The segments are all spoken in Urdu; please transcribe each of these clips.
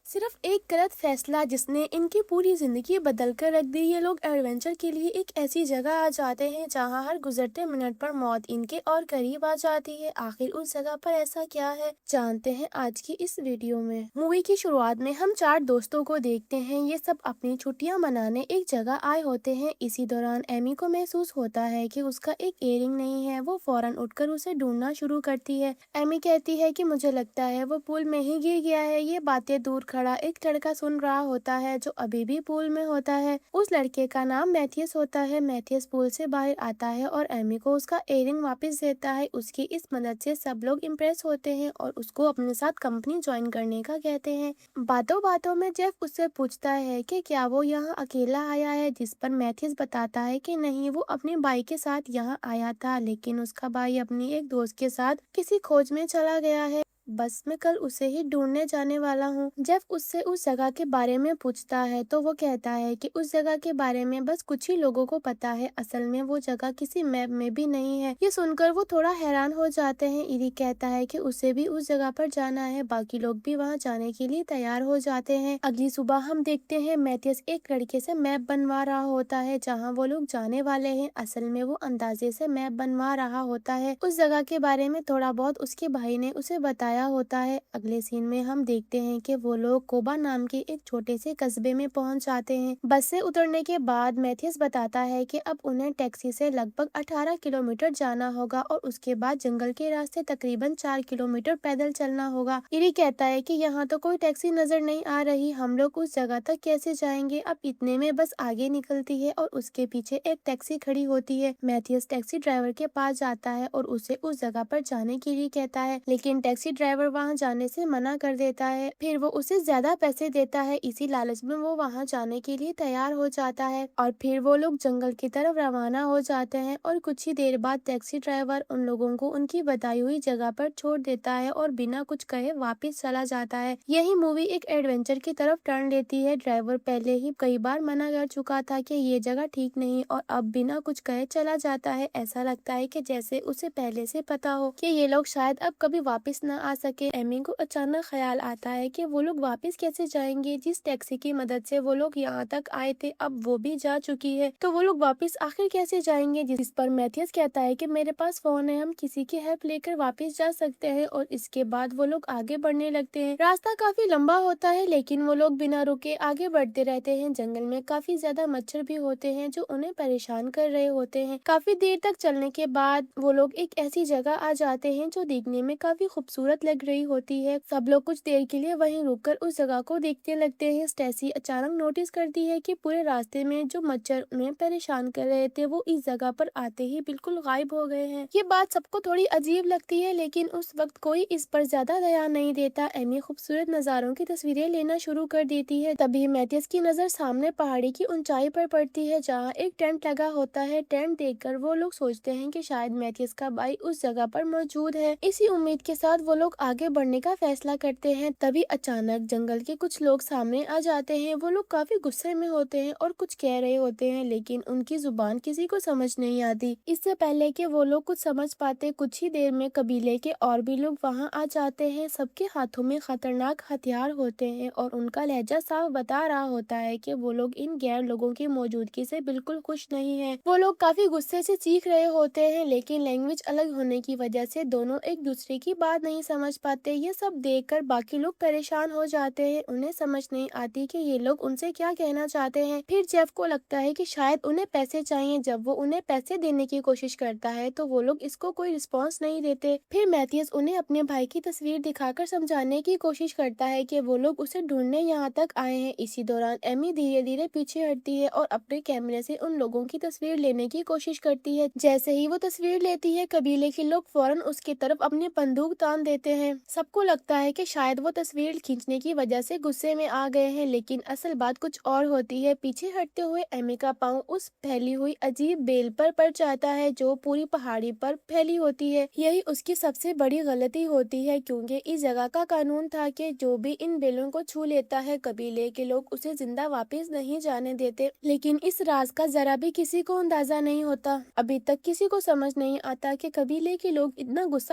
صرف ایک غلط فیصلہ جس نے ان کی پوری زندگی بدل کر رکھ دی۔ یہ لوگ ایڈونچر کے لیے ایک ایسی جگہ آ جاتے ہیں جہاں ہر گزرتے منٹ پر موت ان کے اور قریب آ جاتی ہے۔ آخر اس جگہ پر ایسا کیا ہے، جانتے ہیں آج کی اس ویڈیو میں۔ مووی کی شروعات میں ہم 4 دوستوں کو دیکھتے ہیں۔ یہ سب اپنی چھٹیاں منانے ایک جگہ آئے ہوتے ہیں۔ اسی دوران ایمی کو محسوس ہوتا ہے کہ اس کا ایک ایئر رنگ نہیں ہے۔ وہ فوراً اٹھ کر اسے ڈھونڈنا شروع کرتی ہے۔ ایمی کہتی ہے کہ مجھے لگتا ہے وہ پول میں ہی گر گیا ہے۔ یہ باتیں دور کھڑا ایک لڑکا سن رہا ہوتا ہے جو ابھی بھی پول میں ہوتا ہے۔ اس لڑکے کا نام میتھیس ہوتا ہے۔ میتھیس پول سے باہر آتا ہے اور ایمی کو اس کا ایئر رنگ واپس دیتا ہے۔ اس کی اس مدد سے سب لوگ امپریس ہوتے ہیں اور اس کو اپنے ساتھ کمپنی جوائن کرنے کا کہتے ہیں۔ باتوں باتوں میں جیف اس سے پوچھتا ہے کہ کیا وہ یہاں اکیلا آیا ہے، جس پر میتھیس بتاتا ہے کہ نہیں، وہ اپنے بھائی کے ساتھ یہاں آیا تھا، لیکن اس کا بھائی اپنی ایک دوست کے ساتھ کسی کھوج میں چلا گیا ہے۔ بس میں کل اسے ہی ڈھونڈنے جانے والا ہوں۔ جیف اس سے اس جگہ کے بارے میں پوچھتا ہے تو وہ کہتا ہے کہ اس جگہ کے بارے میں بس کچھ ہی لوگوں کو پتا ہے، اصل میں وہ جگہ کسی میپ میں بھی نہیں ہے۔ یہ سن کر وہ تھوڑا حیران ہو جاتے ہیں۔ ایری کہتا ہے کہ اسے بھی اس جگہ پر جانا ہے۔ باقی لوگ بھی وہاں جانے کے لیے تیار ہو جاتے ہیں۔ اگلی صبح ہم دیکھتے ہیں میتھیس ایک لڑکے سے میپ بنوا رہا ہوتا ہے جہاں وہ لوگ جانے والے ہیں۔ اصل میں وہ اندازے سے میپ بنوا رہا ہوتا ہے۔ اس جگہ کے بارے میں تھوڑا بہت اس کے بھائی نے اسے بتایا ہوتا ہے۔ اگلے سین میں ہم دیکھتے ہیں کہ وہ لوگ کوبا نام کے ایک چھوٹے سے قصبے میں پہنچ جاتے ہیں۔ بس سے اترنے کے بعد میتھیس بتاتا ہے کہ اب انہیں ٹیکسی سے لگ بھگ 18 کلومیٹر جانا ہوگا اور اس کے بعد جنگل کے راستے تقریباً 4 کلومیٹر پیدل چلنا ہوگا۔ ایری کہتا ہے کہ یہاں تو کوئی ٹیکسی نظر نہیں آ رہی، ہم لوگ اس جگہ تک کیسے جائیں گے؟ اب اتنے میں بس آگے نکلتی ہے اور اس کے پیچھے ایک ٹیکسی کھڑی ہوتی ہے۔ میتھیس ٹیکسی ڈرائیور کے پاس جاتا ہے اور اسے اس جگہ پر جانے کے لیے کہتا ہے، لیکن ٹیکسی ڈرائیور وہاں جانے سے منع کر دیتا ہے۔ پھر وہ اسے زیادہ پیسے دیتا ہے۔ اسی لالچ میں وہ وہاں جانے کے لیے تیار ہو جاتا ہے اور پھر وہ لوگ جنگل کی طرف روانہ ہو جاتے ہیں اور کچھ ہی دیر بعد ٹیکسی ڈرائیور ان لوگوں کو ان کی بتائی ہوئی جگہ پر چھوڑ دیتا ہے اور بنا کچھ کہے واپس چلا جاتا ہے۔ یہی مووی ایک ایڈونچر کی طرف ٹرن لیتی ہے۔ ڈرائیور پہلے ہی کئی بار منع کر چکا تھا کہ یہ جگہ ٹھیک نہیں اور اب بنا کچھ کہے چلا جاتا ہے۔ ایسا لگتا ہے کہ جیسے اسے پہلے سے پتا ہو کہ یہ لوگ شاید اب کبھی واپس نہ آ سکے۔ ایمی کو اچانک خیال آتا ہے کہ وہ لوگ واپس کیسے جائیں گے؟ جس ٹیکسی کی مدد سے وہ لوگ یہاں تک آئے تھے اب وہ بھی جا چکی ہے، تو وہ لوگ واپس آخر کیسے جائیں گے؟ جس پر میتھیس کہتا ہے کہ میرے پاس فون ہے، ہم کسی کی ہیلپ لے کر واپس جا سکتے ہیں، اور اس کے بعد وہ لوگ آگے بڑھنے لگتے ہیں۔ راستہ کافی لمبا ہوتا ہے لیکن وہ لوگ بنا رکے آگے بڑھتے رہتے ہیں۔ جنگل میں کافی زیادہ مچھر بھی ہوتے ہیں جو انہیں پریشان کر رہے ہوتے ہیں۔ کافی دیر تک چلنے کے بعد وہ لوگ ایک ایسی جگہ آ جاتے ہیں جو دیکھنے میں کافی خوبصورت لگ رہی ہوتی ہے۔ سب لوگ کچھ دیر کے لیے وہیں رک کر اس جگہ کو دیکھتے لگتے ہیں۔ اسٹیسی اچانک نوٹس کرتی ہے کہ پورے راستے میں جو مچھر انہیں پریشان کر رہے تھے وہ اس جگہ پر آتے ہی بالکل غائب ہو گئے ہیں۔ یہ بات سب کو تھوڑی عجیب لگتی ہے لیکن اس وقت کوئی اس پر زیادہ دھیان نہیں دیتا۔ ایمی خوبصورت نظاروں کی تصویریں لینا شروع کر دیتی ہے۔ تبھی میتھیس کی نظر سامنے پہاڑی کی اونچائی پر پڑتی ہے جہاں ایک ٹینٹ لگا ہوتا ہے۔ ٹینٹ دیکھ کر وہ لوگ سوچتے ہیں کہ شاید میتھیس کا بھائی اس جگہ پر موجود ہے۔ اسی امید کے ساتھ وہ لوگ آگے بڑھنے کا فیصلہ کرتے ہیں۔ تبھی اچانک جنگل کے کچھ لوگ سامنے آ جاتے ہیں۔ وہ لوگ کافی غصے میں ہوتے ہیں اور کچھ کہہ رہے ہوتے ہیں لیکن ان کی زبان کسی کو سمجھ نہیں آتی۔ اس سے پہلے کہ وہ لوگ کچھ سمجھ پاتے کچھ ہی دیر میں قبیلے کے اور بھی لوگ وہاں آ جاتے ہیں۔ سب کے ہاتھوں میں خطرناک ہتھیار ہوتے ہیں اور ان کا لہجہ صاف بتا رہا ہوتا ہے کہ وہ لوگ ان غیر لوگوں کی موجودگی سے بالکل خوش نہیں ہیں۔ وہ لوگ کافی غصے سے چیخ رہے ہوتے ہیں لیکن لینگویج الگ ہونے کی وجہ سے دونوں ایک دوسرے کی بات نہیں سمجھ پاتے۔ یہ سب دیکھ کر باقی لوگ پریشان ہو جاتے ہیں۔ انہیں سمجھ نہیں آتی کہ یہ لوگ ان سے کیا کہنا چاہتے ہیں۔ پھر جیف کو لگتا ہے کہ شاید انہیں پیسے چاہیے۔ جب وہ انہیں پیسے دینے کی کوشش کرتا ہے تو وہ لوگ اس کو کوئی رسپانس نہیں دیتے۔ پھر میتھیس انہیں اپنے بھائی کی تصویر دکھا کر سمجھانے کی کوشش کرتا ہے کہ وہ لوگ اسے ڈھونڈنے یہاں تک آئے ہیں۔ اسی دوران ایمی دھیرے دھیرے پیچھے ہٹتی ہے اور اپنے کیمرے سے ان لوگوں کی تصویر لینے کی کوشش کرتی ہے۔ جیسے ہی وہ تصویر لیتی ہے قبیلے کے لوگ فوراً اس کی طرف اپنی بندوق تان دیتے ہیں۔ سب کو لگتا ہے کہ شاید وہ تصویر کھینچنے کی وجہ سے غصے میں آ گئے ہیں لیکن اصل بات کچھ اور ہوتی ہے۔ پیچھے ہٹتے ہوئے ایمی کا پاؤں اس پھیلی ہوئی عجیب بیل پر پڑ جاتا ہے جو پوری پہاڑی پر پھیلی ہوتی ہے۔ یہی اس کی سب سے بڑی غلطی ہوتی ہے کیونکہ اس جگہ کا قانون تھا کہ جو بھی ان بیلوں کو چھو لیتا ہے قبیلے کے لوگ اسے زندہ واپس نہیں جانے دیتے، لیکن اس راز کا ذرا بھی کسی کو اندازہ نہیں ہوتا۔ ابھی تک کسی کو سمجھ نہیں آتا کہ قبیلے کے لوگ اتنا غصہ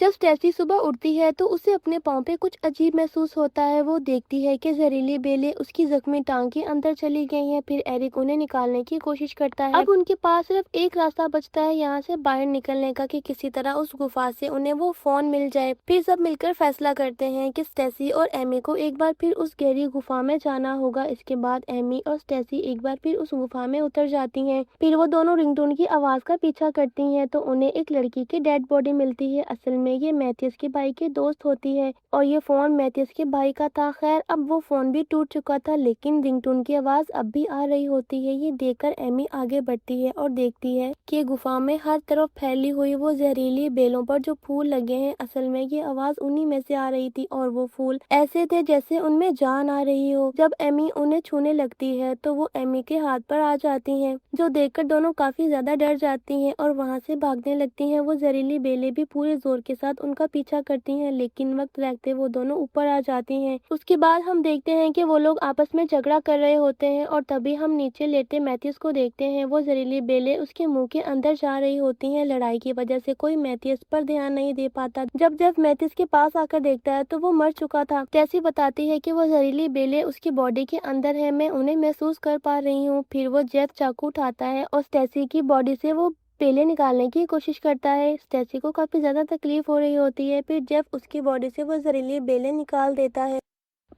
جب اسٹیسی صبح اٹھتی ہے تو اسے اپنے پاؤں پہ کچھ عجیب محسوس ہوتا ہے۔ وہ دیکھتی ہے کہ زہریلی بیلیں اس کی زخمی ٹانگ کے اندر چلی گئی ہیں۔ پھر ایرک انہیں نکالنے کی کوشش کرتا ہے۔ اب ان کے پاس صرف ایک راستہ بچتا ہے یہاں سے باہر نکلنے کا، کہ کسی طرح اس گفا سے انہیں وہ فون مل جائے۔ پھر سب مل کر فیصلہ کرتے ہیں کہ اسٹیسی اور ایمی کو ایک بار پھر اس گہری گفا میں جانا ہوگا۔ اس کے بعد ایمی اور اسٹیسی ایک بار پھر اس گفا میں اتر جاتی ہیں۔ پھر وہ دونوں رنگ ٹون کی آواز کا پیچھا کرتی ہیں تو انہیں ایک لڑکی کی ڈیڈ باڈی ملتی ہے۔ اصل میں یہ میتھیوس کے بھائی کی دوست ہوتی ہے اور یہ فون میتھیوس کے بھائی کا تھا۔ خیر اب وہ فون بھی ٹوٹ چکا تھا لیکن رنگ ٹون کی آواز اب بھی آ رہی ہوتی ہے۔ یہ دیکھ کر ایمی آگے بڑھتی ہے اور دیکھتی ہے کہ گفا میں ہر طرف پھیلی ہوئی وہ زہریلی بیلوں پر جو پھول لگے ہیں، اصل میں یہ آواز انہی میں سے آ رہی تھی اور وہ پھول ایسے تھے جیسے ان میں جان آ رہی ہو۔ جب ایمی انہیں چھونے لگتی ہے تو وہ ایمی کے ہاتھ پر آ جاتی ہیں، جو دیکھ کر دونوں کافی زیادہ ڈر جاتی ہیں اور وہاں سے بھاگنے لگتی ہیں۔ وہ زہریلی بیلیں بھی پورے زور کے ساتھ ان کا پیچھا کرتی ہیں لیکن وقت رہتے وہ دونوں اوپر آ جاتی ہیں۔ اس کے بعد ہم دیکھتے ہیں کہ وہ لوگ آپس میں جھگڑا کر رہے ہوتے ہیں اور تبھی ہم نیچے لیٹے میتھیوس کو دیکھتے ہیں۔ وہ زہریلی بیلیں اس کے منہ کے اندر جا رہی ہوتی ہیں۔ لڑائی کی وجہ سے کوئی میتھیوس پر دھیان نہیں دے پاتا۔ جب جیف میتھیوس کے پاس آ کر دیکھتا ہے تو وہ مر چکا تھا۔ جیسی بتاتی ہے کہ وہ زہریلی بیلیں اس کی باڈی کے اندر ہے، میں انہیں محسوس کر پا رہی ہوں۔ پھر وہ جیف چاقو اٹھاتا ہے اور اسٹیسی کی باڈی سے وہ بیلیں نکالنے کی کوشش کرتا ہے۔ اسٹیسی کو کافی زیادہ تکلیف ہو رہی ہوتی ہے۔ پھر جیف اس کی باڈی سے وہ زہریلی بیلیں نکال دیتا ہے۔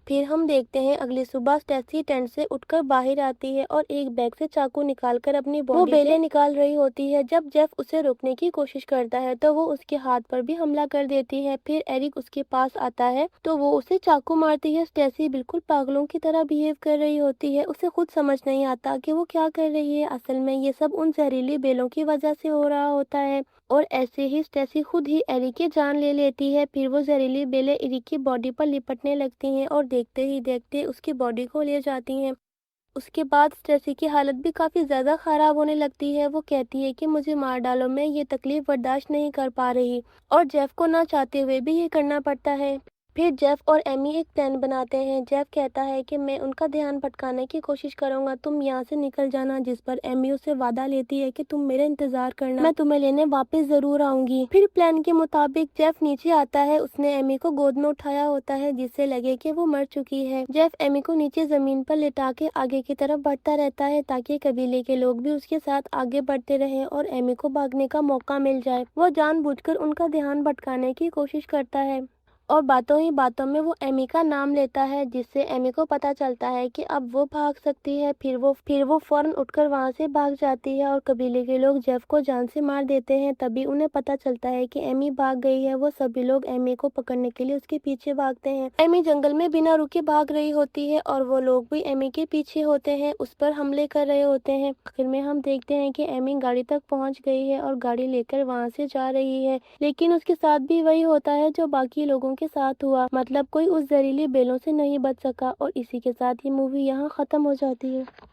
پھر ہم دیکھتے ہیں اگلی صبح اسٹیسی ٹینٹ سے اٹھ کر باہر آتی ہے اور ایک بیگ سے چاقو نکال کر اپنی باڈی وہ بیلیں نکال رہی ہوتی ہے۔ جب جیف اسے روکنے کی کوشش کرتا ہے تو وہ اس کے ہاتھ پر بھی حملہ کر دیتی ہے۔ پھر ایرک اس کے پاس آتا ہے تو وہ اسے چاقو مارتی ہے۔ اسٹیسی بالکل پاگلوں کی طرح بیہیو کر رہی ہوتی ہے، اسے خود سمجھ نہیں آتا کہ وہ کیا کر رہی ہے۔ اصل میں یہ سب ان زہریلی بیلوں کی وجہ سے ہو رہا ہوتا ہے اور ایسے ہی اسٹیسی خود ہی ایرک کی جان لے لیتی ہے۔ پھر وہ زہریلی بیلیں ایرک کی باڈی پر لپٹنے لگتی ہیں اور دیکھتے ہی دیکھتے اس کی باڈی کو لے جاتی ہیں۔ اس کے بعد اسٹیسی کی حالت بھی کافی زیادہ خراب ہونے لگتی ہے۔ وہ کہتی ہے کہ مجھے مار ڈالو، میں یہ تکلیف برداشت نہیں کر پا رہی اور جیف کو نہ چاہتے ہوئے بھی یہ کرنا پڑتا ہے۔ پھر جیف اور ایمی ایک پلان بناتے ہیں۔ جیف کہتا ہے کہ میں ان کا دھیان بھٹکانے کی کوشش کروں گا، تم یہاں سے نکل جانا، جس پر ایمی اسے وعدہ لیتی ہے کہ تم میرے انتظار کرنا، میں تمہیں لینے واپس ضرور آؤں گی۔ پھر پلان کے مطابق جیف نیچے آتا ہے، اس نے ایمی کو گود میں اٹھایا ہوتا ہے جس سے لگے کہ وہ مر چکی ہے۔ جیف ایمی کو نیچے زمین پر لٹا کے آگے کی طرف بڑھتا رہتا ہے تاکہ قبیلے کے لوگ بھی اس کے ساتھ آگے بڑھتے رہیں اور ایمی کو بھاگنے کا موقع مل جائے۔ وہ جان بوجھ کر ان کا دھیان بھٹکانے کی کوشش کرتا ہے اور باتوں ہی باتوں میں وہ ایمی کا نام لیتا ہے جس سے ایمی کو پتا چلتا ہے کہ اب وہ بھاگ سکتی ہے۔ پھر وہ فوراً اٹھ کر وہاں سے بھاگ جاتی ہے اور قبیلے کے لوگ جیف کو جان سے مار دیتے ہیں۔ تبھی انہیں پتا چلتا ہے کہ ایمی بھاگ گئی ہے۔ وہ سبھی لوگ ایمی کو پکڑنے کے لیے اس کے پیچھے بھاگتے ہیں۔ ایمی جنگل میں بنا رکے بھاگ رہی ہوتی ہے اور وہ لوگ بھی ایمی کے پیچھے ہوتے ہیں، اس پر حملے کر رہے ہوتے ہیں۔ آخر میں ہم دیکھتے ہیں کہ ایمی گاڑی تک پہنچ گئی ہے اور گاڑی لے کر وہاں سے جا رہی ہے، لیکن اس کے ساتھ بھی وہی ہوتا ہے جو باقی لوگوں کے ساتھ ہوا، مطلب کوئی اس زہریلی بیلوں سے نہیں بچ سکا۔ اور اسی کے ساتھ یہ مووی یہاں ختم ہو جاتی ہے۔